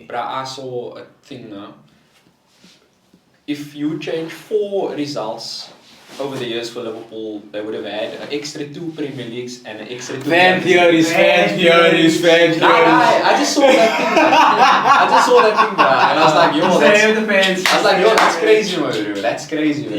Bruh, I saw a thing now. If you change 4 results over the years for Liverpool, they would have had an extra 2 Premier Leagues and an extra 2 fan theories. I just saw that thing. Bruh. And I was like, yo, that's crazy, bro. That's crazy, bro.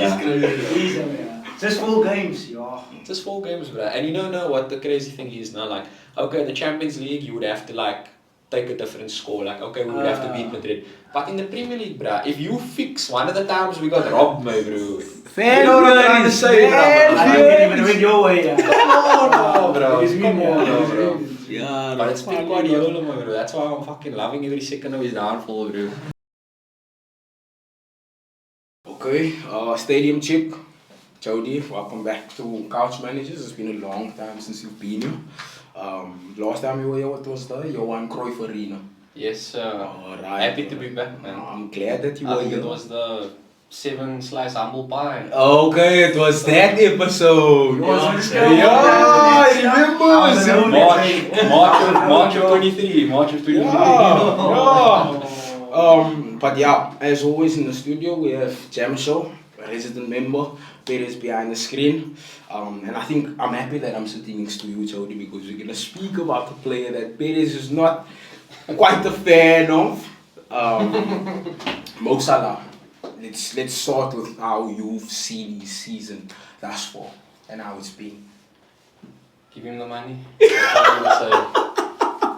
Just 4 games, yeah. Just 4 games, bruh. And you don't know what the crazy thing is now. Like, okay, the Champions League, you would have to like take a different score. Like, okay, we would have to beat Madrid. But in the Premier League, bruh, if you fix one of the times we got robbed, my bro. Fan you know what I'm trying to say, bro? I didn't even win your way, yeah. Come on, bro. Yeah, but it's been Guardiola, my bro. That's why I'm fucking loving every second of his downfall, bro. Okay, stadium chick. Jody, welcome back to Couch Managers. It's been a long time since you've been here. Last time you were here, what was the Johan Cruyff Arena? Yes, sir. Alright. Happy to be back, man. I'm glad that you were here. It was the 7-slice humble pie. Okay, it was that episode. Yeah, March of 23. But yeah, as always in the studio, we have Jam Show, a resident member, Perez behind the screen. And I think I'm happy that I'm sitting next to you, Jody, because we're going to speak about a player that Perez is not quite a fan of. Mo Salah. Let's start with how you've seen his season thus far and how it's been. Give him the money. That's what I'm gonna say.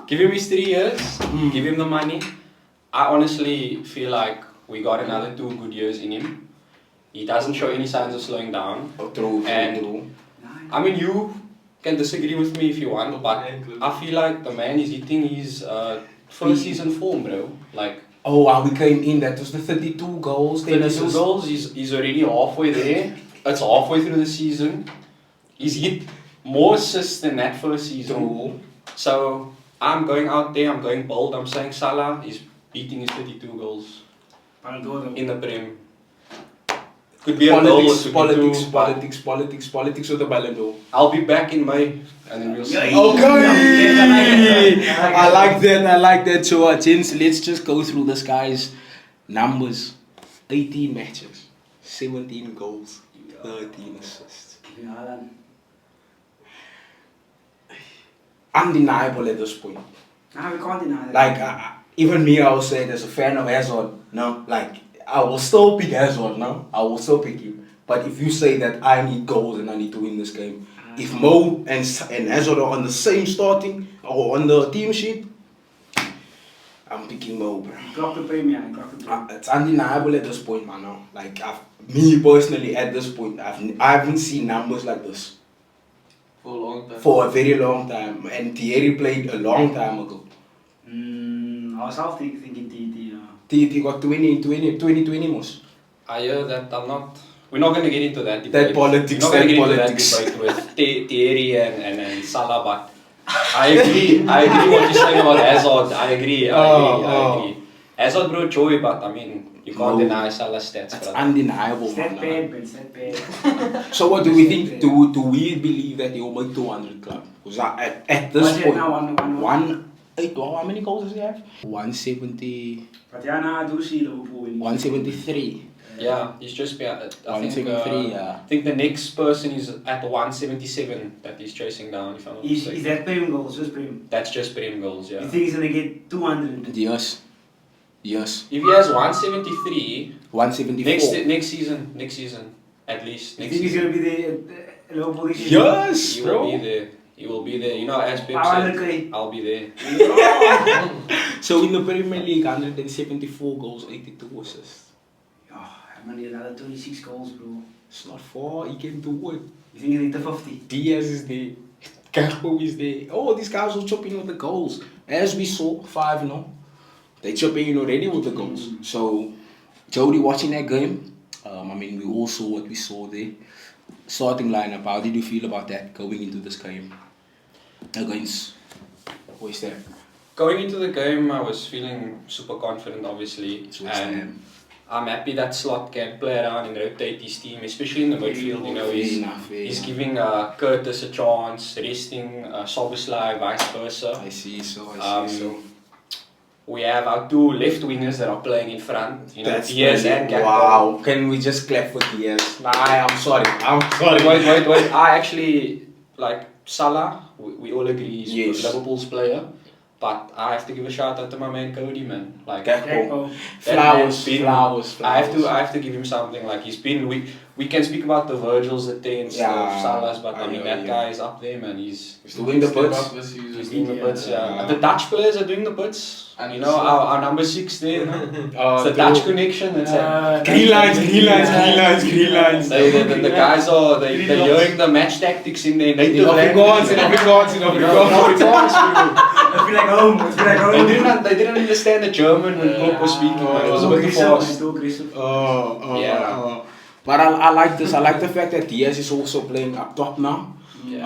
Give him his 3 years. Give him the money. I honestly feel like we got another 2 good years in him. He doesn't show any signs of slowing down. True. I mean, you can disagree with me if you want, but I feel like the man is hitting his first season form, bro. Like. Oh, wow, we came in, that was the 32 goals. 32 goals, he's already halfway there. It's halfway through the season. He's hit more assists than that first season. True. So, I'm going out there, I'm going bold, I'm saying Salah is beating his 32 goals in the Prem. Could be politics with the Ballon d'Or. I'll be back in May and then we'll see. Okay! I like that. So, gents, let's just go through this guy's numbers. 18 matches, 17 goals, 13 assists. Undeniable at this point. Nah, we can't deny that. Like, even me, I will say, as a fan of Hazard, no, like, I will still pick Hazard now. I will still pick him. But if you say that I need goals and I need to win this game, if Mo and Hazard are on the same starting or on the team sheet, I'm picking Mo, bro. Clock the premier. It's undeniable at this point, man. Now. Like, me personally, at this point, I haven't seen numbers like this for a long time. For a very long time. And Thierry played a long time ago. I was half thinking TT. TT got 2020 most. I hear that we're not going to get into that debate. That politics, we're not going to get into that debate with Thierry and Salah, but I agree what you're saying about Hazard. I agree. Hazard brought joy, but I mean, you can't deny Salah's stats. That's undeniable. Stat bad. So what do we think? Do we believe that he will make 200 club? Because at this point, how many goals does he have? 170. But yeah, now I do see Liverpool winning. 173. Yeah, he's just been at 173. I think the next person is at 177 that he's chasing down. If I'm not mistaken. Is that Prem goals? Just Prem? That's just Prem goals, yeah. You think he's gonna get 200? Yes. If he has 173, 174. next season, at least. You think he's gonna be there at Liverpool this season? Yes, he bro. He will be there. You know, as Pep said, I'll be there. So in the Premier League, 174 goals, 82 assists. I'm gonna need another 26 goals, bro. It's not far, he can do it. You think he'll hit the 50? Diaz is there. Gakpo is there. Oh, these guys will chop in with the goals. As we saw, 5-0. They chopping in already with the goals. So, Jody, watching that game, I mean, we all saw what we saw there. Starting lineup, how did you feel about that going into this game? Against, where's that? Going into the game, I was feeling super confident, obviously. And I'm happy that Slot can play around and rotate his team, especially in the midfield. You know, he's giving Curtis a chance, resting Soboslai, vice versa. I see so. We have our two left wingers that are playing in front. You know, That's Diaz and brilliant. Gakpo. Wow. Can we just clap for Diaz? Nah, I'm sorry. Wait. I actually like Salah. We all agree he's Yes. Liverpool's player. But I have to give a shout out to my man Cody, man. Like Gakpo. that man's Flowers, been- flowers. I have to give him something. Like he's been. We can speak about the Virgils, the Tens, Yeah, the Salahs, but I I mean know, that yeah. guy is up there, man. He's doing the Step bits. up this season. he's doing the bits. Yeah. Yeah. The Dutch players are doing the bits. And You know, so- our number 6 there. You know? It's the true. Dutch connection. It's Green lines. the guys are they're hearing the match tactics in their native In Afrikaans. I feel like home. I feel like home. They didn't understand the German when Klopp was speaking. Man. It was a bit too fast. Too aggressive. Yeah. But I like this. I like the fact that Diaz is also playing up top now. Yeah.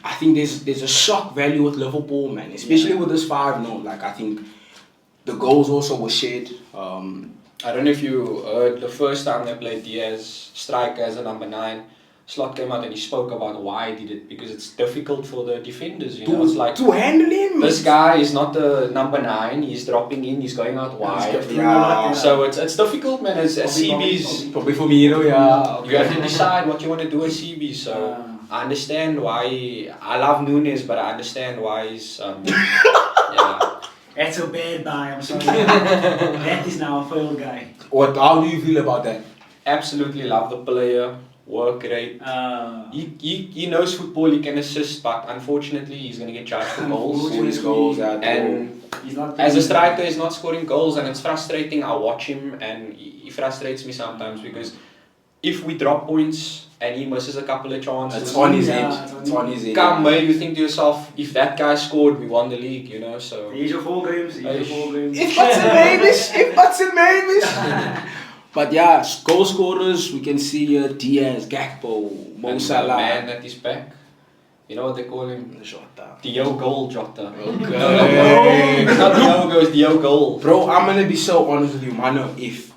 I think there's a shock value with Liverpool, man, especially with this 5-0. Like I think the goals also were shared. I don't know if you heard the first time they played Diaz striker as a number 9. Slot came out and he spoke about why he did it because it's difficult for the defenders. You know, it's like to handle him. this guy is not the number 9. He's dropping in. He's going out wide. Yeah. So it's difficult, man. As CBs, Probably for me, yeah. you have to decide what you want to do as CBs. So I understand why. I love Nunes, but I understand why he's. Yeah. That's a bad buy, I'm sorry. That is now a failed guy. How do you feel about that? Absolutely love the player. Work rate. He knows football. He can assist, but unfortunately, he's going to get charged for goals. For his goals, And he's not as a striker, he's not scoring goals, and it's frustrating. I watch him, and he frustrates me sometimes because if we drop points and he misses a couple of chances, It's on his Yeah, edge. It's on his edge. come, mate, you think to yourself, if that guy scored, we won the league, you know. So Here's your 4 games. Here's your 4 games. If buts and maybes. But yeah, goal scorers, we can see Diaz, Gakpo, Mo and the Salah. man at his back, you know what they call him? Jota. Diogo Jota. Okay. It's not Diogo, it's Diogo. Bro, I'm gonna be so honest with you, mano. If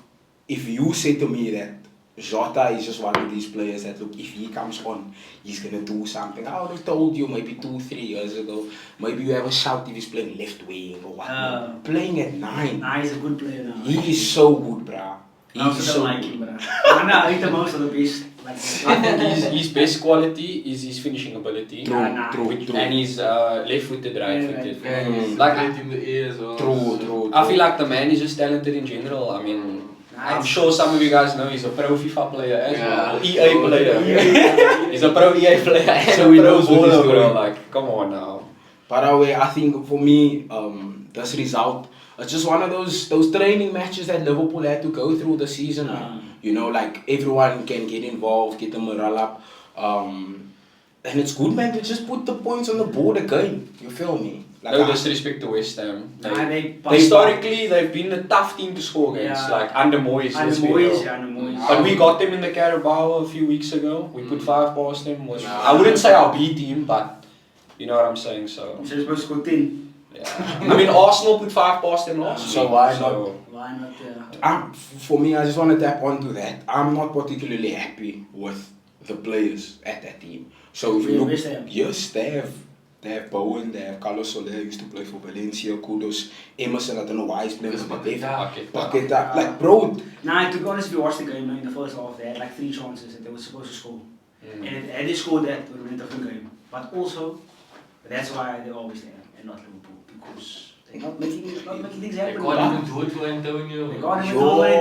you say to me that Jota is just one of these players that look, if he comes on, he's gonna do something. I would have told you maybe 2-3 years ago. Maybe you have a shout if he's playing left wing or what. Playing at 9. Nah, he's a good player now. He is so good, bruh. I also don't like him, bro. I think the most of the best. Like, I think his best quality is his finishing ability. True. And he's left-footed, right-footed. He's Like, great in the air as well. True. I feel like the man is just talented in general. I mean, I'm sure some of you guys know he's a pro FIFA player as well. EA player. He's a pro EA player. So he knows what he's doing. Like, come on now. By the way, I think for me, this result, it's just one of those training matches that Liverpool had to go through the season. You know, like everyone can get involved, get the morale up. And it's good, man, to just put the points on the board again. You feel me? Like No disrespect to West Ham. they Historically, they've been a tough team to score against, Yeah. like under Moyes. And let's the be Moyes, real. yeah, and the Moyes. But we got them in the Carabao a few weeks ago. We put 5 past them. Nah. I wouldn't say our B team, but you know what I'm saying. So So you're supposed to go 10. yeah. I mean, Arsenal put 5 past them last So week, why Why not? Yeah. For me, I just want to tap onto that. I'm not particularly happy with the players at that team. So if you look, West Ham. yes, they have Bowen, they have Carlos Soler, who used to play for Valencia, Kudos, Emerson, I don't know why he's playing for Paqueta. Paqueta, like bro, Nah, to be honest, if you watch the game in the first half, they had like 3 chances that they were supposed to score. And had they scored that, it would have been a different game. But also, that's why they always there and not Liverpool, because they're not making things They happen. can't even do it for Antonio. They can't even do it.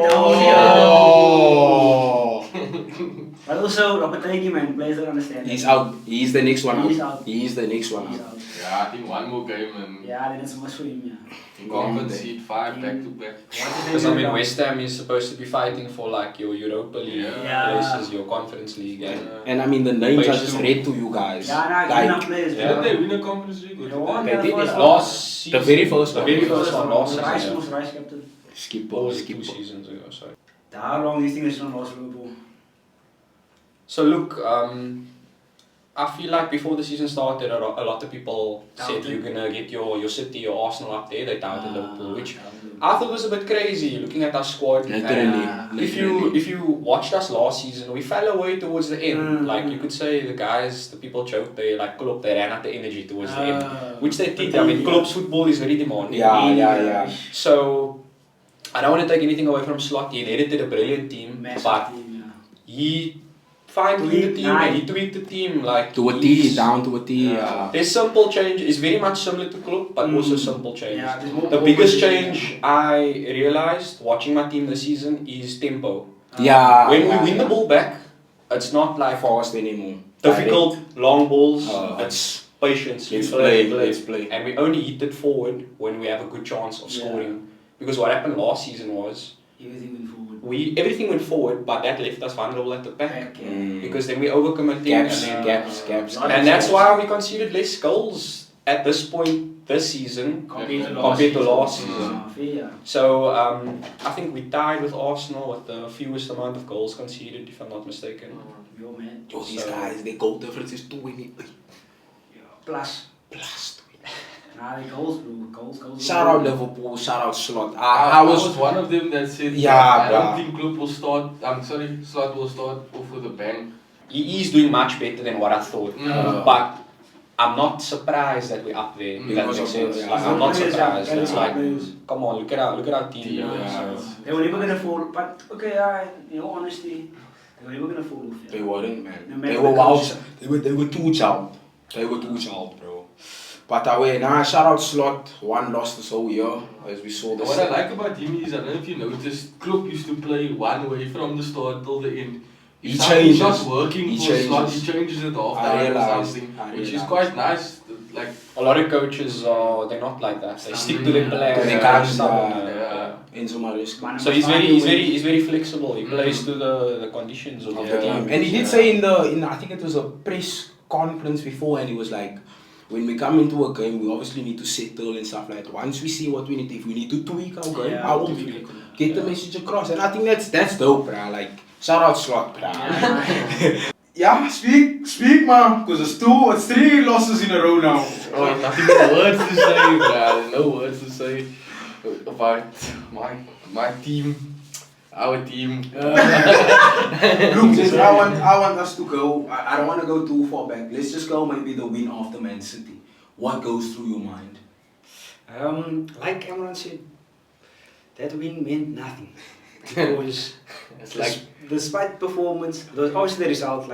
But also, Lopetegui, man, players don't understand. he's out. He's the next one He's out. out. He's the next one He's out. out. Yeah, I think one more game and Yeah, then it's much for him, yeah. you can't concede 5 back to back. Because I mean, West Ham is supposed to be fighting for like your Europa League Yeah. places, your Conference League, and And I mean, the names I Page just 2. read to you guys. Yeah, nah, good Like, enough players, Yeah. Did bro. they win a Conference League? Or They did won they? They did first it. half. last season, The very first the one. very first one, last Rice season. was Rice captain. Skipper, Two skipper. seasons ago, sorry. How long do you think it's going to last Liverpool? So look, I feel like before the season started, a lot of people said Doubted. you're gonna get your City or Arsenal up there. They doubted Liverpool, which I thought was a bit crazy looking at our squad. Literally. If you watched us last season, we fell away towards the end. Like you could say the guys, the people joked they like Klopp, they ran out the energy towards the end, which they did. I mean, Klopp's football is very demanding. Yeah. So I don't want to take anything away from Slot. He inherited a brilliant team, Massive but team, yeah. he fine-tuned the team and he tweaked the team like To a T, down to a T. There's simple change. It's very much similar to Klopp, but also simple change. Yeah, there's more The biggest position. change I realized watching my team this season is tempo. Yeah. When we win the ball back, it's not like fast anymore. difficult long balls. Uh, It's patience. Let's Let's play. And we only hit it forward when we have a good chance of scoring. Because what happened last season was Everything went forward. everything went forward, but that left us vulnerable at the back. Yeah. Because then we overcommitted Gaps, and then gaps. and that's why we conceded less goals at this point this season Compared to last season. Yeah. So I think we tied with Arsenal with the fewest amount of goals conceded, if I'm not mistaken. Yo, man. Yo, these guys, their goal difference is 20. Plus. Nah, the goals, bro. Goals. Shout out Liverpool, shout out Slot. I was one of them that said, Yeah, I don't bruh. think Klopp will start, Slot will start off with a bang. He is doing much better than what I thought, but I'm not surprised that we're up there. If that Because makes of sense. the- Like, I'm not Players, surprised. yeah, It's like, players. come on, look at our team. Yeah. So. They were never gonna fall, but okay, in all honesty, they were never gonna fall off. Yeah. They weren't, man. No matter They were the wild. coach. They were too child. Bro. But shout out Slot. One lost this whole year, as we saw this. What I like about him is, I don't know if you noticed, Klopp used to play one way from the start till the end. He If something's changes. not working He for Slot, changes. he changes it half I time or realized. something, I which is realized. quite nice. Like, A lot of coaches they're not like that. They stick to their plan. They They're can't, stubborn, Enzo Maresca. So he's very flexible. He plays to the conditions of the The team. team. And he did say in I think it was a press conference before, and he was like, when we come into a game, we obviously need to settle and stuff like that. Once we see what we need, if we need to tweak our game, I will get the message across. And I think that's dope, bruh. Like, shout out Slot, bruh. Yeah, speak, man, because it's 3 losses in a row now. oh, nothing but words to say, bruh. There's no words to say about my team, our team. Look, I want us to go. I don't want to go too far back. Let's just go maybe the win after Man City. What goes through your mind? Like Cameron said, that win meant nothing. Because It's like, despite performance, obviously the result,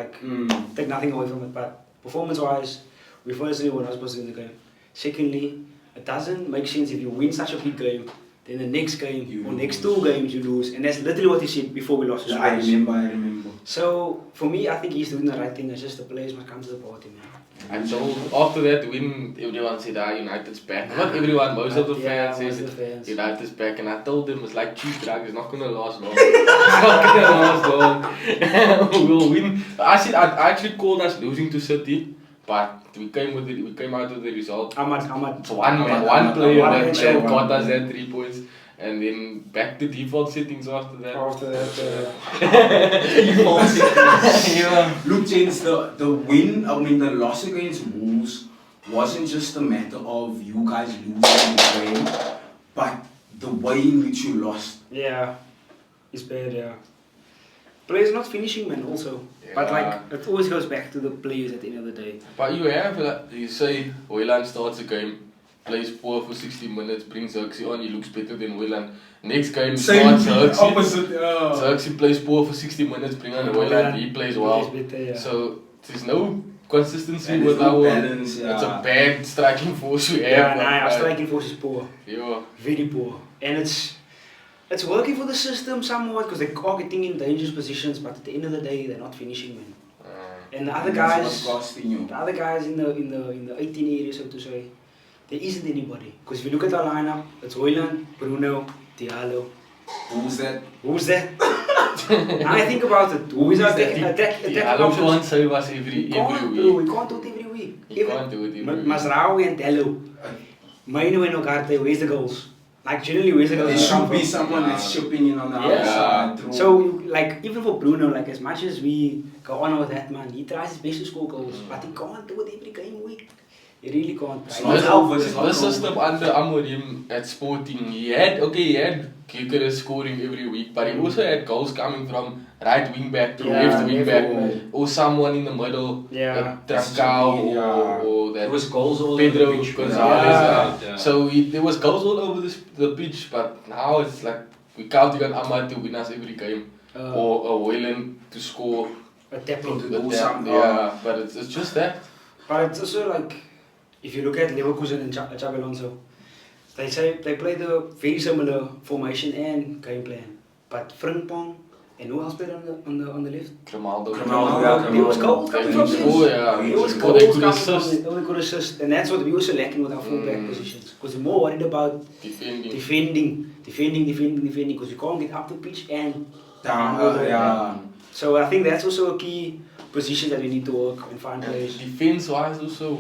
take nothing away from it, but performance-wise, we firstly were not supposed to win the game. Secondly, it doesn't make sense if you win such a big game, then the next game You or next lose. 2 games you lose, and that's literally what he said before we lost. I remember. So for me, I think he's doing the right thing. It's just the players must come to the party, man. and so after that win, everyone said, United's back. Not everyone, most of the fans most says of the fans. United's back, and I told them it's like cheap drug, it's not gonna last long. It's not gonna last long. We'll win. I said I actually called us losing to City, but we came out with the result. Ahmad. It's one player one that man, got us that 3 points, and then back to default settings after that. After that, Yeah. Look, James, the win, the loss against Wolves wasn't just a matter of you guys losing the game, but the way in which you lost. yeah, it's bad, yeah. Players not finishing, man, also. But Yeah. it always goes back to the players at the end of the day. But you have, you say, Hoyland starts a game, plays poor for 60 minutes, brings Xerxes on, he looks better than Hoyland. Next game, starts Xerxes. opposite. Xerxes plays poor for 60 minutes, bring on Hoyland, he plays well. Plays better, yeah. So, there's no consistency And with there's no our... balance, yeah. It's a bad striking force we have. Yeah, our but- striking force is poor. Yeah. Very poor. And it's working for the system somewhat because they are getting in dangerous positions, but at the end of the day, they're not finishing, man. And the other guys, Costing you. the other guys in the 18 area, so to say, there isn't anybody. Because if you look at our lineup, it's Hoyland, Bruno, Diallo. Who's that? Who's that? Now I think about it. Who is our attack I don't options? want to save us every We can't, week. bro. We can't do it every week. You can't do it every week. Masraoui and Dello. Maino and Ogarte, where's the goals? Like generally, where's the There goals should come be from? someone that's chipping in on the Yeah. outside. through- So, like, even for Bruno, like, as much as we go on with that, man, he tries his best to score goals, but he can't do it every game week. He really can't. It's Right? not He's over, out. it's not The over. system under Amorim at Sporting, he had kickers scoring every week, but he also had goals coming from right wing back to Yeah, left wing back, definitely. or someone in the middle, Yeah. Trancao Yeah. or that There was goals all Pedro over the pitch. Gonzalez. Yeah. So there was goals all over the pitch, but now it's like we counting on Ahmad to win us every game, or Wayland to score. A tapping. To the do tap, something. yeah, but it's just that. But it's also like, if you look at Leverkusen and Xabi Alonso, they say they play the very similar formation and game plan. But Frimpong and who else played on the left? Grimaldo. There was goals They coming could from score, this. yeah. There was Or goals they could coming assist. from it. They could assist, and that's what we also lacking with our fullback positions. Because we're more worried about Defending. defending. Because we can't get up the pitch and Down, over the yeah. back. So I think that's also a key position that we need to work and find players. Defense wise also,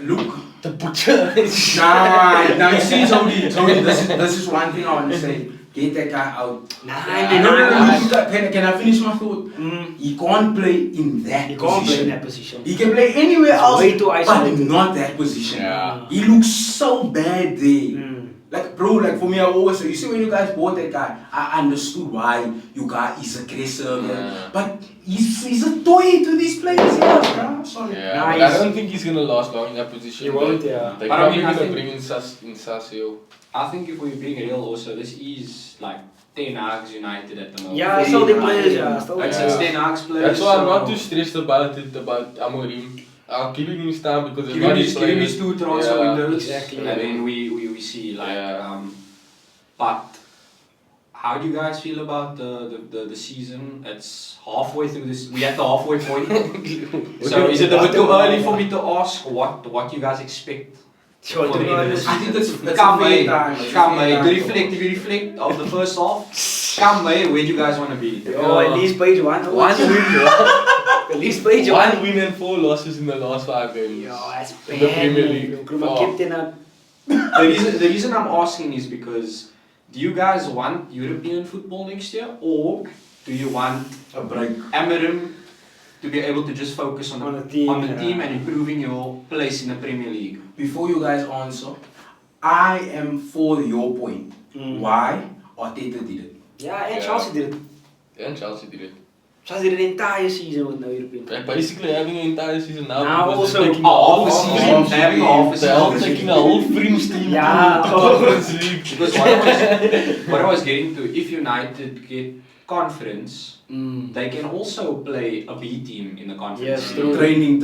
Look, the butcher. nah, you see, Tony, this is one thing I want to say. Get that guy out. Can I finish my thought? He can't play in that You position. can't play in that position. He can play anywhere It's else, way too but isolated. not that position. Yeah. He looks so bad there. Mm. Like, bro, like for me, I always say, you see when you guys bought that guy, I understood why you guys is aggressive, Yeah. but he's a toy to these players, yeah, sorry. Yeah, Nah, but I he's- don't think he's gonna last long in that position. He won't, yeah. They're But I probably mean, I gonna think- bring in Sasio. I think if we're being real also, this is like Ten Hag's United at the moment. Yeah, still the players, yeah. Still the It's players. Ten Hag's players. That's why I'm so not too stressed about it, about Amorim. I'll give him his time because it's Give not him his his players. 2 transfer Yeah, windows, exactly. and then we see like. Yeah. But how do you guys feel about the season? It's halfway through this. We at the halfway point. So is it a bit too early for me to ask what you guys expect? Sure, to be honest. I think that's Come a fair May, time. It's a come fair May. time. To reflect, if you reflect of the first half, come May, where do you guys want to be? Oh, at least page one. One win, At least page one one. win and 4 losses in the last 5 games. Yo, that's In the bad. Premier League. Kruma Oh. captain up. The reason I'm asking is because do you guys want European football next year, or do you want A break. Amorim to be able to just focus on On the team, yeah. team and improving your place in the Premier League? Before you guys answer, I am for your point. Why? Arteta did it. Yeah, and Yeah. Chelsea did it. And Chelsea did it. Chelsea did an entire season with no European. They're basically having an entire season now. Now because also they're taking half a whole season, fringe- they're having half a They're all season. taking a whole fringe team Yeah. to Conference League. Because what I was getting to, if United get conference, they can also play a B team in the conference. Yes, League. true. Training.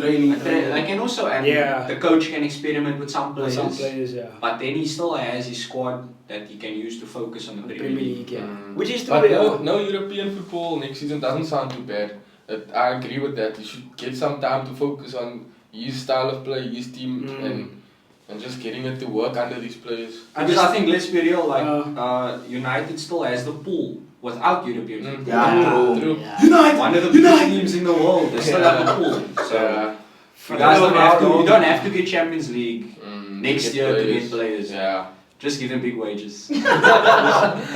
They can also, and Yeah. the coach can experiment with some players. Some players, yeah. But then he still has his squad that he can use to focus on the The Premier League. yeah. Mm. Which is still But there. no European football next season doesn't sound too bad. I agree with that. You should get some time to focus on his style of play, his team, and just getting it to work under these players. Because I think, let's be real, like United still has the pool without European football. Yeah, True. United. One of the biggest teams in the world, they still have the pool. So you guys you don't have to get Champions League next Get year to players. get players. Yeah. Just give them big wages.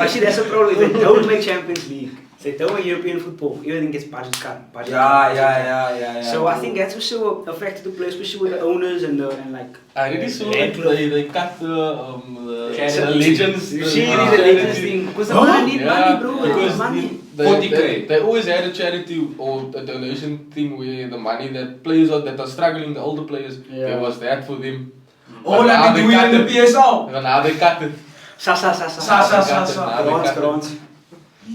Actually, that's a problem. If they don't make Champions League, if they don't make European football, everything gets budget cut. Budget cut. Yeah. So I think that's also a factor to play, especially with the owners and like. I really saw Red that Club. they cut the Charity. legends. You the- see, the these are charity. legends thing. Because the money need money, bro. They because need money. they, 40K. they always had a charity or a donation thing where the money that players that are struggling, the older players, there was that for them. Oh, But now like they we do cut in the PSL. But now they cut it. Sa. Grants.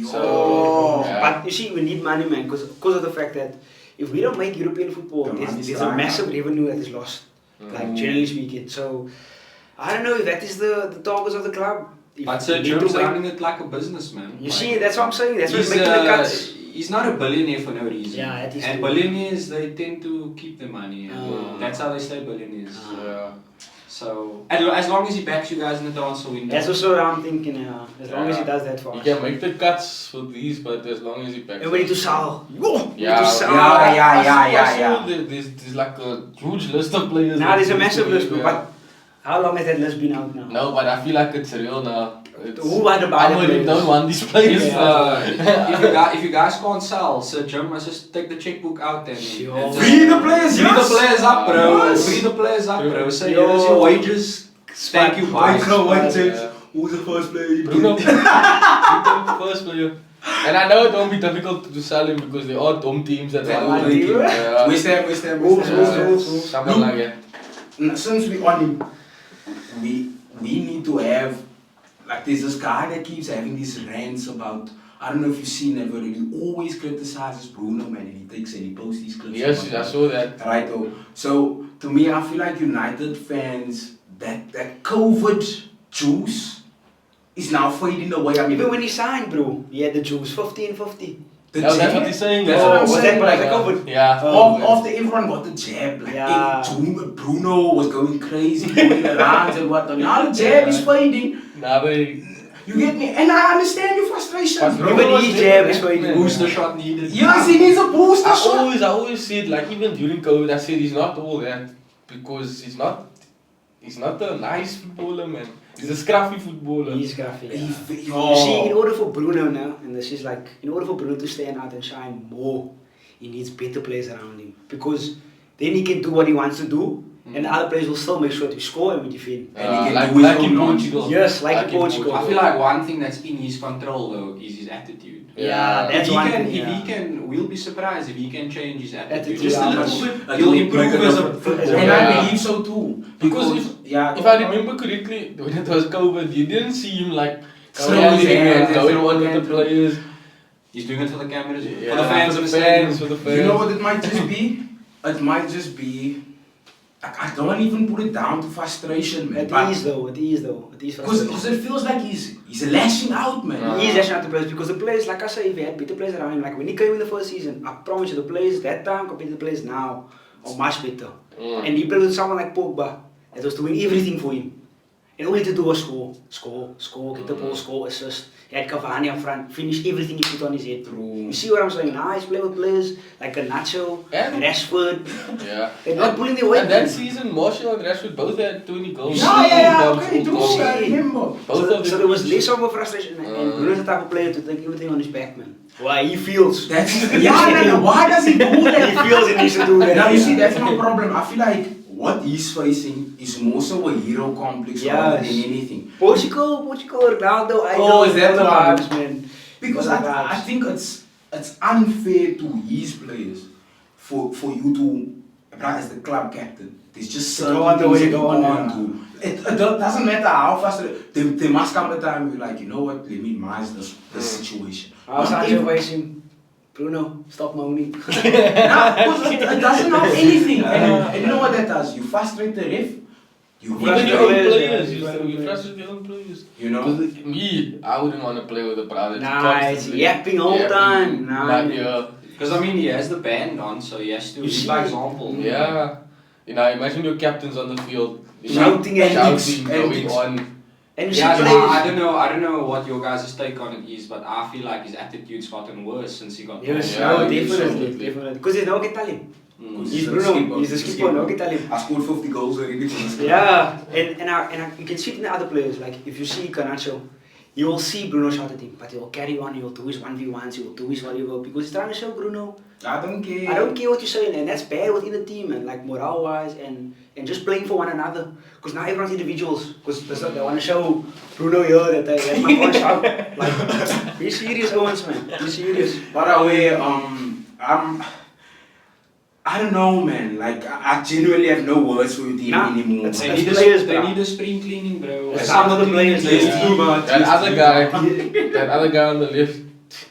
So, yeah. But you see, we need money, man, because of the fact that if we don't make European football, The money's there's a drying massive up. revenue that is lost, like generally speaking. So I don't know if that is the targets of the club. If But Sir we need Jim's to make- running it like a businessman. You Like, see, that's what I'm saying. That's what's he's, making the cuts. he's not a billionaire for no reason. Yeah, that is and true. billionaires, they tend to keep their money. And that's how they stay billionaires. Yeah. So, as long as he backs you guys in the transfer window. That's also what I'm thinking. As long as he Yeah. does that for He us. can make the cuts for these, but as long as he backs. And we need to sell. We need Yeah, to sell. yeah. I saw There's like a huge list of players. Now that there's a needs massive to be- list, yeah. but How long has that list been out now? No, but I feel like it's real now. Who are the I bad really players? don't want these players. If you guys can't sell, Sir Jim must just take the checkbook out and Sure. and just Free the players, free the yes. players up, bro. Yes. Free the players up, bro. Say Yo. here's your wages. Thank you, bye. Who's the first player? Bruno, the first player. And I know it won't be difficult to sell him because there are dumb teams that That want one him. team. Yeah. West Ham. Something like that. Since we on him, we need to have, like, there's this guy that keeps having these rants about, I don't know if you've seen that, but he always criticizes Bruno, man, and he takes and he posts these clips. Yes, I saw that. Right, though. So, to me, I feel like United fans, that COVID juice is now fading away. I mean, Even when he signed, bro, he had the juice 50 and 50. the No, that's jab, what he's saying. That's Oh, what I'm was saying. that like Like, a COVID? Yeah. after everyone got the jab, like Yeah. Bruno was going crazy, going around and whatnot. Now the jab is fading. Nah, but You get me? And I understand your frustration, bro. Even his jab is fading. Man. Booster shot needed. Yes, he needs a booster I shot. always said, like, even during COVID, I said he's not all that because he's not a nice footballer, man. He's a scruffy footballer. He's graphic. He- You see, in order for Bruno now, and this is like, in order for Bruno to stand out and shine more, he needs better players around him. Because then he can do what he wants to do, and the other players will still make sure to score and we defend. And he can like do his like in own Portugal. Yes, like in Portugal. I feel like one thing that's in his control though is his attitude. Yeah, that's if he one can, thing, if yeah. he can, we'll be surprised if he can change his attitude. Attitude, Just a yeah. little bit. Like, He'll make improve a as a difference. footballer. And Yeah. I believe so too. Because if I remember correctly, when it was COVID, you didn't see him like Throwing his hands and going on throwing with the hands. players. He's doing it for the cameras, Yeah, for the fans, for of the fans, for the fans. You know what it might just be? It might just be, I don't even put it down to frustration, man. It is though, it is Because frustrating. it feels like he's lashing out, man. He is actually not the players because the players, like I say, if he had better players around him, like when he came in the first season, I promise you the players that time compared to the players now are much better. Mm. And he played with someone like Pogba that was doing everything for him. And all he had to do was score, get the ball, score, assist. He had Cavani up front, finish everything he put on his head. True. You see what I'm saying? Now he's playing with players like Garnacho, And- Rashford. Yeah. They're not pulling their weight. And that season, Martial and Rashford both had 20 goals. Okay, true, Goals. I remember. Both So, of them. so there was less of a frustration, and Bruno's the type of player to take everything on his back, man. Why he feels. That's, man, why does he do that? He feels he needs to do that. Now you see, that's my problem. I feel like what he's facing is more so a hero complex rather than Yes. anything. Portugal, Ronaldo, I Oh, know is that the one? vibes, man. Because Those are I vibes. think it's unfair to his players for you to, as the club captain, there's just To certain go on the things way that you you go on, can't yeah. do. It doesn't matter how fast, there must come a time where you're like, you know what, let me manage this situation. How Not Sancho if- facing Bruno, stop moaning. Nah, because it doesn't help anything. And you know what that does? You frustrate the ref. You Even Frustrate your own players, players, yeah. you frustrate your own players. You know? Because me, I wouldn't want to play with a brother. Nice, yapping all the time. Like, Nice. yeah. Because I mean, he has the band on, so he has to You lead see- by example. Yeah. You know, imagine your captain's on the field. Shouting and shouting, going antics. on. And you see Yeah, no, players. I don't know what your guys' take on it is, but I feel like his attitude's gotten worse since he got Yes, Yeah, no, absolutely. definitely. Because there's no one can tell him. Mm. He's He's the Bruno, skipper. he's the skipper, no one can tell him. I scored 50 goals already. Yeah, and you can see it in the other players. Like if you see Garnacho, you will see Bruno shout at him, but he will carry on. He will do his 1v1s. He will do his whatever because he's trying to show Bruno. I don't care. I don't care what you're saying, and that's bad within the team, and like morale-wise, and just playing for one another. Because now everyone's individuals. Because they want to show Bruno here that they might want to shout. Like, be serious, Owens, man. Be serious. By the way, I don't know, man. Like, I genuinely have no words for your team Nah, anymore. it's- They need, players, they bro. need a spring cleaning, bro. Some of the players, There's yeah. too much. That there's other too guy, much. that other guy on the left,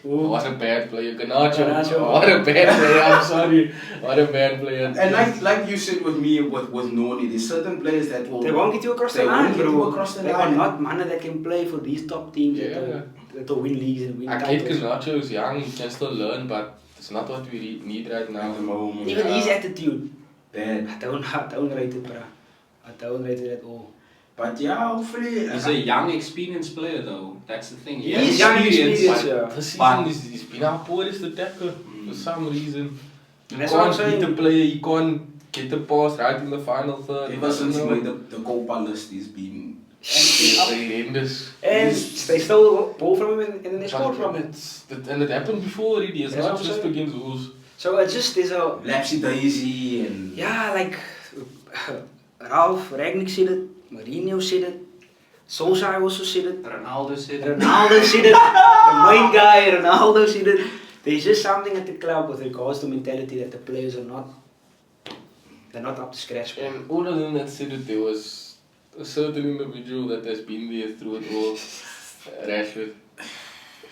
Ooh. what a bad player. Garnacho, Garnacho. what a bad player. I'm sorry, what a bad player. And like you said with me, with Noni, there's certain players that will... They won't get you across They the line, won't get bro. you across the They line. are not man that can play for these top teams Yeah. that will win leagues and win I get titles. Garnacho is young, he can still learn, but it's not what we need right now. At the moment. Even Yeah. his attitude, Bad. I don't rate it, bro. I don't rate it at all. But yeah, hopefully... He's a young, experienced player, though. That's the thing. He has is young, experienced, but- yeah. This season But- he's been our poorest attacker for some reason. He That's what I'm can't beat saying. the player, he can't get the pass right in the final third. Ever since he made the Copa list, he's been horrendous. And they stole ball from him and then they scored from it. And it happened before already. It's That's not what I'm just saying. against Wolves. So it just is a Lapsy Daisy and yeah, like Ralph Ragnick said it, Mourinho said it, Solskjaer also said it, Ronaldo said Ronaldo said it, the main guy Ronaldo said it. There's just something at the club with regards to mentality that the players are not, they're not up to scratch. And all of them that said it, there was a certain individual that has been there through it all, Rashford.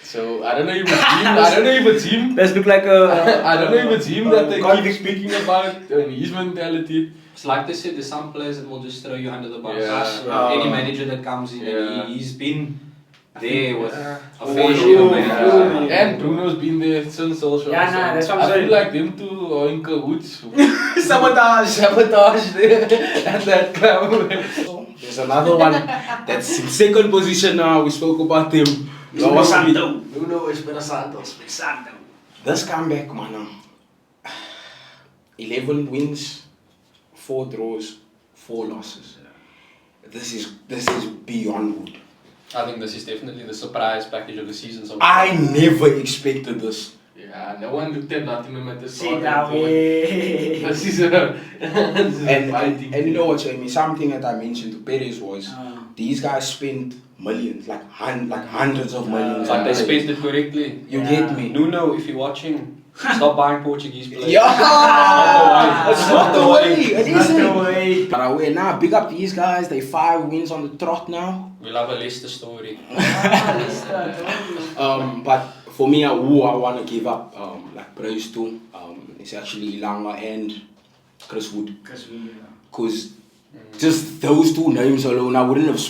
So I don't know if it's him. I don't know if it's him. Does look like a I don't know if it's him that they keep speaking about and his mentality. It's like they said, there's some players that will just throw you under the bus. Yeah. Any manager that comes in, Yeah. he's been there with a Oh, fair yeah. share of managers. And Bruno's been there since also. Yeah, nah, that's what I'm I saying. feel like them two are in cahoots. sabotage. Sabotage there at that club. There's another one that's in second position now. We spoke about him last week. Bruno Espera Santos. This comeback, man. 11 wins, 4 draws, 4 losses. This is beyond good. I think this is definitely the surprise package of the season so far. I never expected this. Yeah, no one looked at Nottingham at the sit start. down. This is And you know what, Jamie? Something that I mentioned to Perez was these guys spent millions, like hundreds of millions. But they on spent players. it correctly. You get me? Nuno, if you're watching, stop buying Portuguese players. Yeah, It's it's not not the the way. way. It That's the isn't. way. But away now, big up these guys. They 5 wins on the trot now. We'll have a Leicester story. But for me, who I want to give up like praise to, is actually Ilanga and Chris Wood. Because just those 2 names alone, I wouldn't have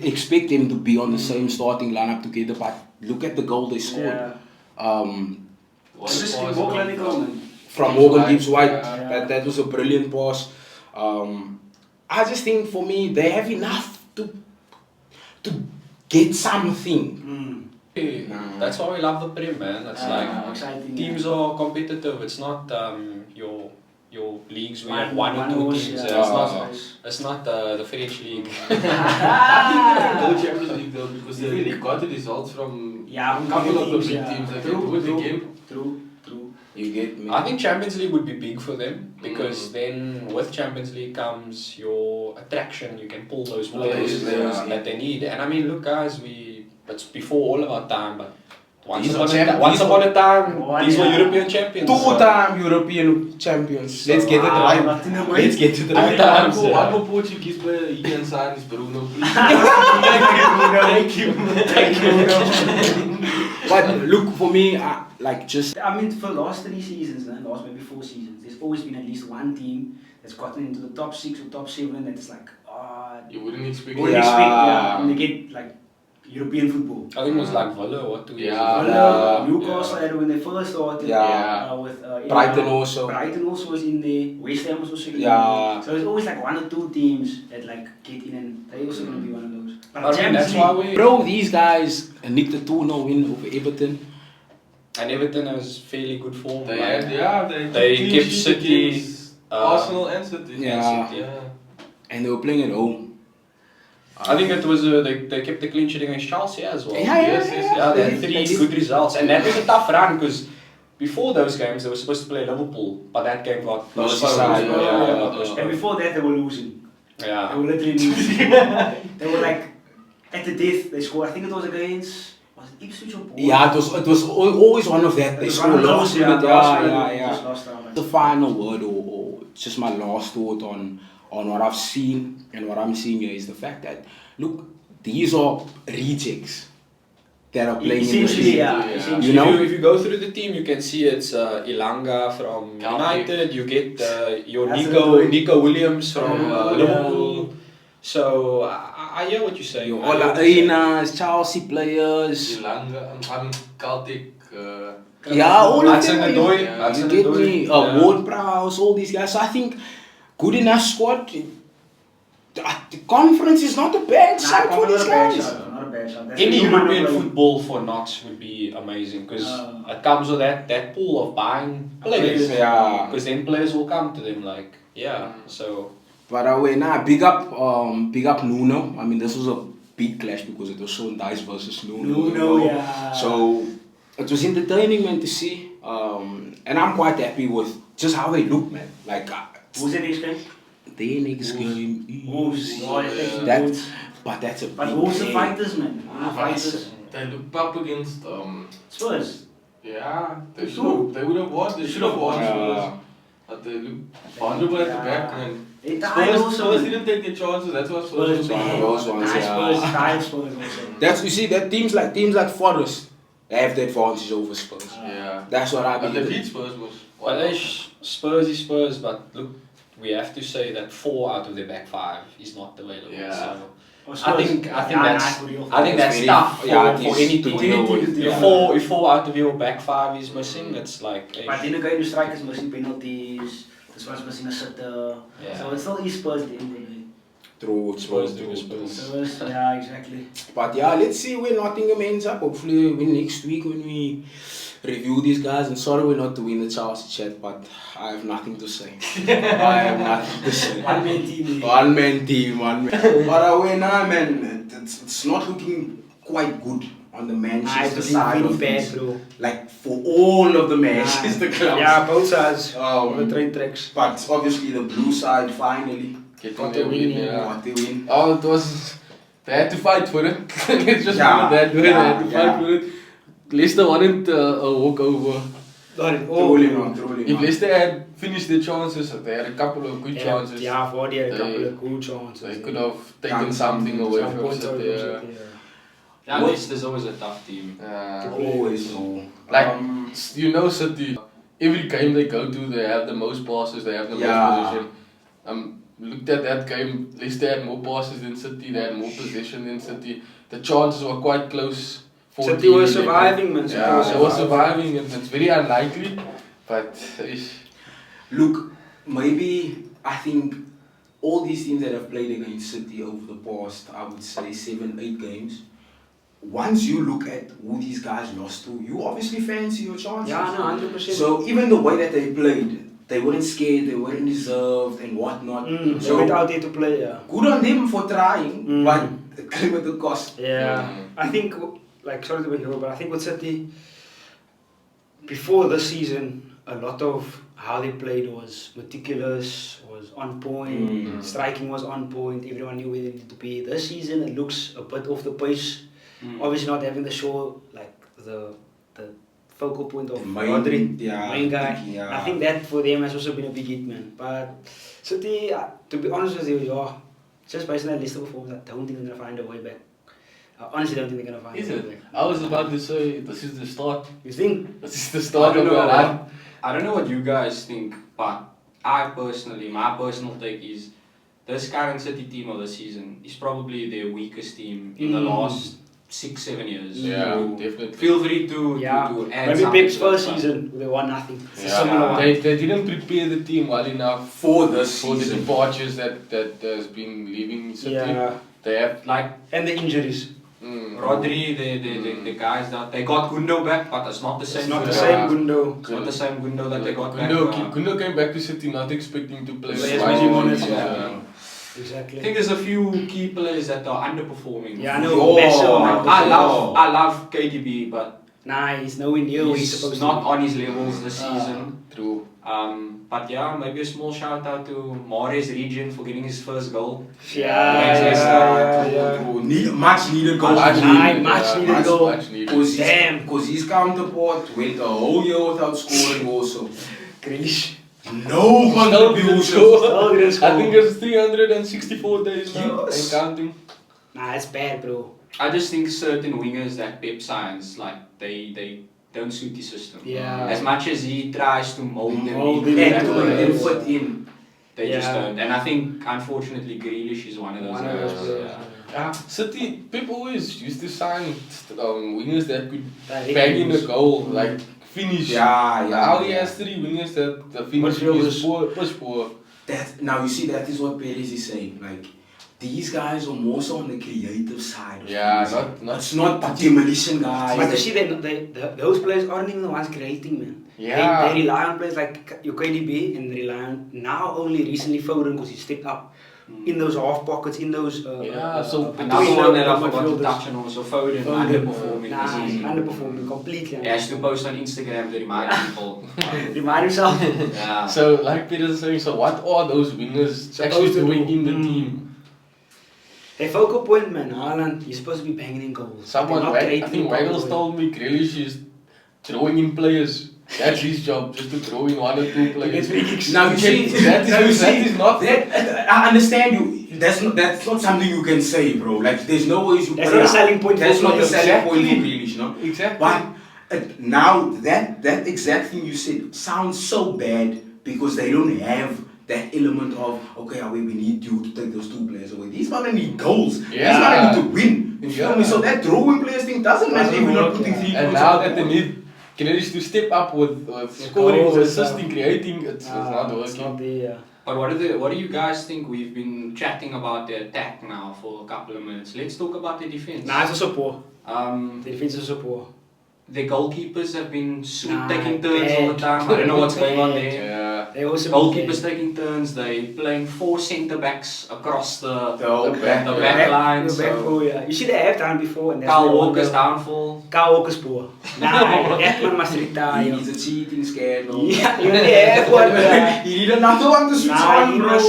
expect them to be on the same starting lineup together. But look at the goal they scored. It's just more clinical, man. From Morgan Gibbs White. Yeah. That was a brilliant pass. I just think for me they have enough to get something. That's why we love the Prem, man. It's like exciting. teams are competitive. It's not your leagues where you have One 1 or 2 horse, teams. yeah. It's not the French league. Go Champions League though, because they got the results from Yeah, a couple of the big yeah. teams. They can do it again. True. You get me? I think Champions League would be big for them because then with Champions League comes your attraction. You can pull those players that they need. And I mean, look, guys, it's before all of our time, but once These upon are a time, these were European champions. 2-time European champions. Let's get it right. Let's get it I right. think times, one more Portuguese player he can sign is Bruno, please. Thank you. But look, for me, just I mean, for the last 3 seasons, last maybe 4 seasons, there's always been at least one team that's gotten into the top 6 or top 7 that's like, You wouldn't expect wouldn't it. expect, and they get like European football. I think it was like Villa or 2 years Yeah. ago. Newcastle had it when they first started. Yeah. With Brighton also. Brighton also was in there. West Ham was also in Yeah. there. So it's always like 1 or 2 teams that like get in, and they also gonna be one of those. But I mean, Champions that's why League, we. bro, these guys nicked the 2-0 win over Everton. And Everton has fairly good form. They like, had, They clean kept sheet City, against Arsenal and City. Yeah. And they were playing at home. I think it was they kept the clean sheet against Chelsea as well. Yes. Yeah, they had They 3 did. good results, and that was a tough run because before those games they were supposed to play Liverpool, but that game got postponed. Merseyside, got and postponed. before that they were losing. They Yeah. were literally losing. They were like at the death. They scored. I think it was against Ipswich or Bournemouth. Yeah, it was always one of that. They scored last minute. Just lost out. The final word, or just my last thought on what I've seen and what I'm seeing here is the fact that, look, these are rejects that are playing in the Essentially, league. yeah. Yeah. Essentially. You know? If you go through the team, you can see it's Ilanga from Celtic. United. You get your That's Nico Williams from Yeah. Liverpool. So I hear what you're saying. Your I hear Ola what you're saying. Ainas, Chelsea players. Ilanga, Celtic. Yeah, all of Hudson them. Odoi, You Hudson get Odoi. me? Yeah. Ward Prowse, all these guys. So I think good enough squad. The conference is not a bad side for these guys. Not a bad shot. That's Any the human European number. football for Knox would be amazing because it comes with that pool of buying players. Yeah. Because then players will come to them like Yeah, so But big up Nuno. I mean, this was a big clash because it was so nice versus Nuno. Nuno, yeah. So it was entertaining, man, to see. And I'm quite happy with just how they look, man. Like, Who's the next game? their next game. Wolves. Oh, they're taking That, Wolves. but that's a But big Wolves are game. fighters, man. Wolves are fighters. They looked up against Spurs. yeah, they Who? would have won. They should have won. Yeah. But they looked vulnerable at the back and They died also. Spurs didn't take their chances. That's what Spurs was one of doing. those ones, Nice yeah. Spurs, died Spurs also. That's, you see, that teams like Forest, they have the advantage over Spurs. Yeah. That's what I But the believe. beat Spurs was. but Spurs is Spurs, but look, we have to say that 4 out of their back 5 is not available. Yeah. So Oh, I Spurs. think Yeah, that's nice for real. I think that's Very- tough for, yeah, it for is any to team. deal with, If yeah. four out of your back 5 is missing, it's like But then again, the strikers missing penalties. This one's missing a sitter. Yeah. So it's still East Spurs at the end of the day. True, Spurs true, do true. Spurs. Spurs, yeah, exactly. But yeah, let's see where Nottingham ends up. Hopefully, win next week when we review these guys. And sorry we're not doing the Chelsea chat, but I have nothing to say. I have nothing to say. One man team. One man team, one man. But man, it's not looking quite good on the Manchester It's side really of bad, things. bro. Like for all of the Manchester clubs. Yeah, both sides. Um, The train tracks. But obviously the blue side finally Getting Got their the win, win, yeah. got the win. Oh, it was. They had to fight for it. Let's just Yeah, put it that way. They had to yeah. fight for it. Leicester wanted a walkover. Trolling on. If Leicester had finished their chances, they had a couple of good chances. Yeah, Vardy had a They- couple of good chances. They could have taken Done something something, away Some from points City. over Yeah. City, yeah. Yeah, Leicester's always a tough team. Always no. Like, you know, City, every game they go to, they have the most passes, they have the Yeah. most possession. Looked at that game, Leicester had more passes than City, they had more possession than City. The chances were quite close. City was surviving, man. City Yeah, was they were surviving, and it's very unlikely. But Look, maybe I think all these teams that have played against City over the past, I would say 7-8 games. Once you look at who these guys lost to, you obviously fancy your chances. Yeah, no, 100%. So even the way that they played, they weren't scared, they weren't reserved and whatnot. They So went out there to play, yeah. good on them for trying, Mm. but it came at the cost. Yeah, I think, like, sorry to be here, but I think with City, before this season, a lot of how they played was meticulous, was on point, striking was on point, everyone knew where they needed to be. This season, it looks a bit off the pace. Obviously, not having the show, like, the focal point of The main- Rodri, yeah, main guy. yeah. I think that for them has also been a big hit, man. But City, to be honest with you, yeah, just based on that list of performance, I don't think they're going to find a way back. I honestly don't think they're going to find is a way it? back. I was about to say, this is the start. You think? This is the start of the run. I don't know what you guys think, but my personal take is this current City team of the season is probably their weakest team in the last 6-7 years. Yeah, So definitely. feel free to Yeah. add Maybe something Pep's to that, first but- season, they won nothing. It's a Yeah. similar one. They didn't prepare the team well enough For this for the season. departures that has been leaving City. Yeah. They have Like And the injuries. Rodri, the guys that they got Gundo back, but it's not the same. It's not the Gundo. same Gundo. It's not the same Gundo that they got back. Gundo came back to City not expecting to play. Play as much many minutes, minutes, yeah. Exactly. I think there's a few key players that are underperforming. Yeah, I know. Yo, Massive I amount of I love KDB, but Nah, he's nowhere near where he's supposed he's to not be. on his levels this season. True. But yeah, maybe a small shout out to Mahrez Region for getting his first goal. Much needed goal. Much needed goal. Much needed. Damn. Because his counterpart went a whole year without scoring also. Grealish. No contribution. Still didn't score. I think it's 364 days now Yes. and counting. Nah, it's bad, bro. I just think certain wingers that Pep signs, like they don't suit the system. Yeah. As much as he tries to mold them Mold into them that into way, it. Fit in. they just Yeah. don't. And I think unfortunately Grealish is one of those One of those guys. players. Yeah. City, people always used to sign wingers that could Direct bang in the wingers. goal, like finish. Yeah. Now he has 3 wingers that the finish Midfielders. is poor, push poor. Now you see that is what Perez is saying. Like these guys are more so on the creative side. Of Yeah, things. not It's not the demolition guys. But you see, those players aren't even the ones creating, man. Yeah. They rely on players like your KDB and rely on now only recently Foden because he stepped up in those half pockets, in those. So Another one that I forgot to midfielders. touch on also Foden underperforming this Nah, season. underperforming completely. He has to post on Instagram to remind people. Remind himself. Yeah. So like Peter is saying, so what are those wingers actually doing in the team? Their focal point, man, Haaland, he's supposed to be banging in goals. Someone, They're not I creating think goals. Waggles told me Grealish is throwing in players. That's his job, just to throw in 1 or 2 players. Now you see, that is not. I understand you. That's not something you can say, bro. Like there's no ways you. That's not a selling point for That's not the players. selling point for Exactly. Grealish, no. Exactly. But now that exact thing you said sounds so bad because they don't have that element of okay, we need you to take those 2 players away. These men need goals. These men need to win. You feel me? So that drawing players thing doesn't matter if you're not putting 3 goals. And now that they need Grealish to step up with scoring, goals, assisting, creating, it's not It's not working. there. But what do you guys think? We've been chatting about the attack now for a couple of minutes. Let's talk about the defense. Nah, it's also poor. The defense is also poor. The goalkeepers have been Nah, taking turns all the time. I don't know what's going on there. Yeah. They also Goalkeepers taking turns. They playing 4 centre backs across the whole back line. The back So four, yeah. You see, they have done before. And that's Kyle why- Walker's downfall. Kyle Walker's poor. Nah, that man must retire. He's a cheating scandal. Yeah, you only have one. He need another one to switch Nah, on, bro.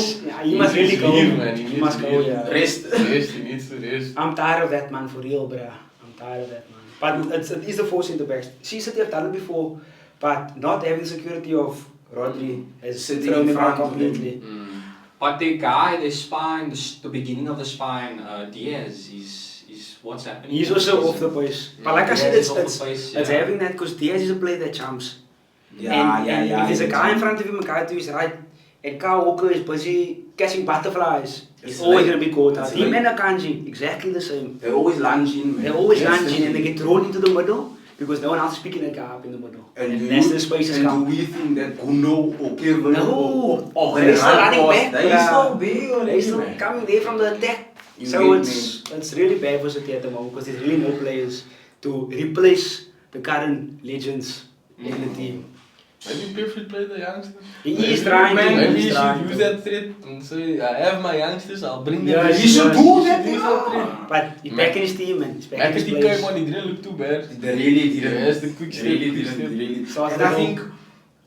he must really go. leave, man. He must go, yeah. Rest. Rest, he needs to rest. I'm tired of that man for real, bruh. I'm tired of that man. But it is the 4 centre backs. City have done it before, but not having security of Rodri has Sitting thrown in him out front of completely. But the guy, the spine, the beginning of the spine, Diaz, is what's happening. He's also off the pace. But like I said, Diaz is it's off the pace, it's yeah. having that because Diaz is a player that jumps. Yeah, and if there's a guy in front of him, a guy to his right, and Kyle Walker is busy catching butterflies, It's he's always late. going to be caught out. It's Him late. and Akanji, exactly the same. They're always lunging, man. They're always That's the lunging and they thing. get thrown into the middle because no one else is picking that guy up in the middle. And do that's you- the spaces and come. do we think that Guno or Kevin No, or they're still running back, They bruh. still big They're already, still man. coming there from the attack. You So get it's really bad for City at the moment because there's really no players to replace the current legends in the team. Maybe Pep should play the youngsters. He Maybe- is trying to. Maybe He's he should trying use to. that threat and say, I have my youngsters, I'll bring them. Yeah, in." he should do that, He should use yeah. threat. But he's back in his team, man. He's back in his McAtee place. came on, he didn't look too bad. They really didn't. Yes, the quick They step, really quick didn't. step. They really. So And I think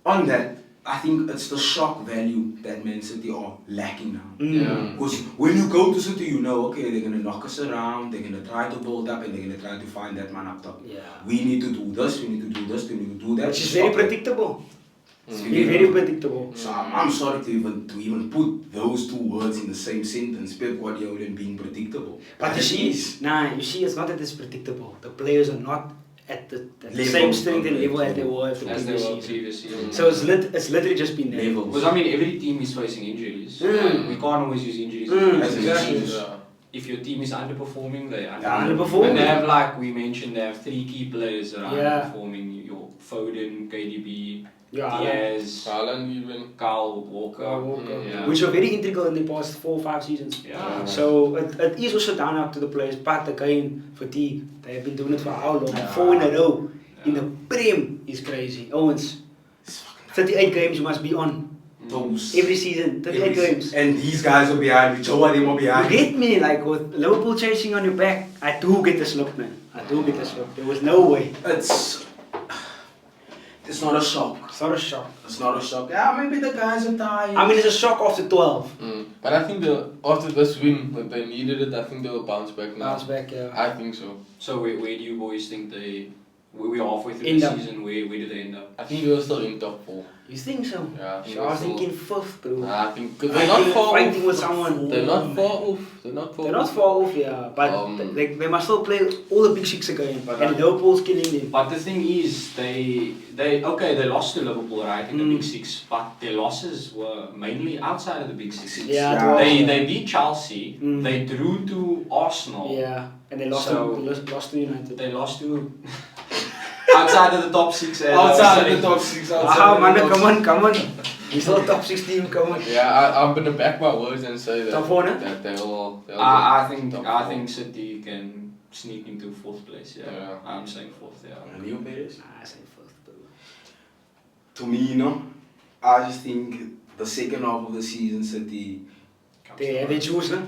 on that, I think it's the shock value that Man City are lacking now. Yeah. Because when you go to City, you know, okay, they're gonna knock us around, they're gonna try to build up, and they're gonna try to find that man up top. Yeah. We need to do this, we need to do this, we need to do that. Which is to very stop it. predictable. It's Mm. very, very predictable. So I'm sorry to even put those 2 words in the same sentence, Pep Guardiola and being predictable. But you it see, is. you see, it's not that it's predictable. The players are not at the Level. same strength and level as they Okay. were at the As they previous were season. previous season. So it's literally just been there. Levels. Because I mean, every team is facing injuries. Mm. We can't always use injuries. As an exactly. excuse. If your team is underperforming, they underperforming. And they have, like we mentioned, they have 3 key players that are Yeah. underperforming. Your Foden, KDB, Yeah. Diaz, Haaland even. Kyle Walker. Kyle Walker, Yeah. which were very integral in the past 4 or 5 seasons. Yeah. So it is also down up to the players, but again, fatigue. They have been doing it for how long? Yeah. 4 in a row. In the Prem is crazy. Owens, 38 games you must be on. Those. Every season, 38 games. And these guys are behind you, Joe are You behind you. get me, like with Liverpool chasing on your back, I do get the slip, man. I do get the slip. There was no way. It's not a shock. It's not a shock. It's not a shock. Yeah, maybe the guys are tired. I mean, it's a shock after 12. But I think after this win, that they needed it, I think they will bounce back now. Bounce back, yeah. I think so. So where do you boys think we're halfway through End the up. season, where do they end up? I think they will still in top 4. You think so? Yeah, I think I was they'll thinking 5th, bro. I think, cause I they're not think far fighting off. with someone. They're not far off. They're not far They're not off. far off, yeah. But they must still play all the big 6 again. But, And Liverpool's killing them. But the thing is, they lost to Liverpool, right, in the Big 6, but their losses were mainly outside of the Big 6. Yeah, Yeah. it was, yeah. They beat Chelsea, Mm. they drew to Arsenal, Yeah, and they lost, So- lost to United. they lost to outside of the top 6. outside of the top 6. Ah, man, come on. You still top 6 team coming. Yeah, I'm gonna back my words and say that. Top 4, no? That they'll I get think top I 4. think City can sneak into 4th place. Yeah, Yeah. I'm saying 4th. Yeah. And you, Perez? I say 1st, bro. To me, you know, I just think the second half of the season, City, They choose, no?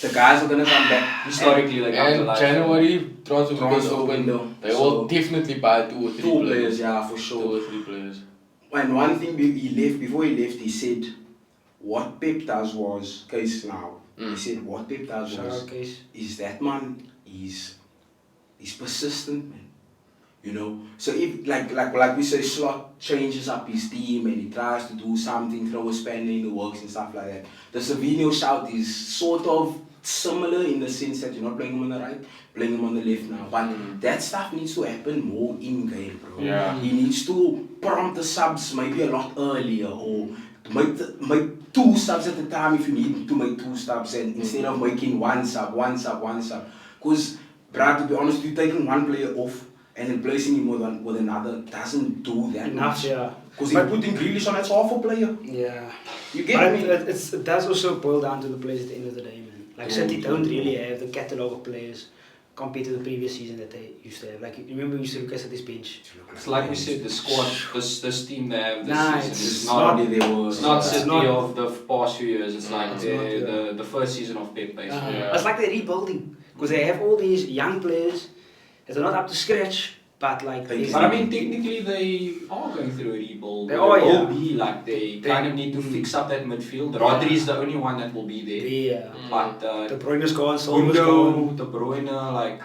the guys are gonna come back. Historically, like after And last January transfer Transfer window window. open. They So- will definitely buy 2 or 3 Two players. players, yeah, for 2 sure. or 3 players. And one thing before he left, he said, what Pep does was, case now, he said, what Pep does Shout was, out case. is that man, he's persistent, man. You know, so if like we say, Slot changes up his team and he tries to do something, throw a spanner in the works and stuff like that. The Savinho shout is sort of similar in the sense that you're not playing him on the right, playing him on the left now. But that stuff needs to happen more in game, bro. Yeah. He needs to prompt the subs maybe a lot earlier, or make 2 subs at a time if you need to make 2 subs, and instead of making one sub. Because, bruh, to be honest, you're taking one player off and then placing him with another doesn't do that Enough, much. yeah. Because he's putting Grealish on as half a player. Yeah. You get But me? it does also boil down to the players at the end of the day, man. Like City don't really have the catalogue of players compared to the previous season that they used to have. Like, you remember we used to look at this bench. It's like we said, the squad, this team they have this Nah, season it's is not- not. It's not It's City not- of the past few years. It's like It's the first season of Pep basically. Yeah. It's like they're rebuilding because they have all these young players that are not up to scratch, but like Thank you. But I mean, technically they are going through a rebuild. They It are, will yeah. be like they They- kind of need to fix up that midfield. Rodri is the only one that will be there. yeah. But De Bruyne's gone, Silva's gone. Gundo, De Bruyne, like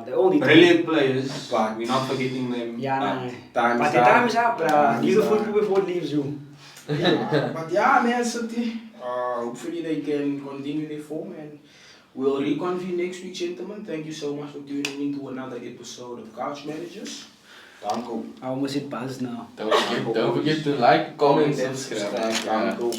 They all need brilliant players. But- we're not forgetting them. Yeah, but nah. Time's But the up. time is up, bruh. Time's Leave the up. football before it leaves you. But yeah, man, City. Hopefully they can continue their form, and we'll reconvene next week, gentlemen. Thank you so much for tuning in to another episode of Couch Managers. Danko. I almost hit buzz now. Don't forget to like, comment, and subscribe. Yeah. Danko.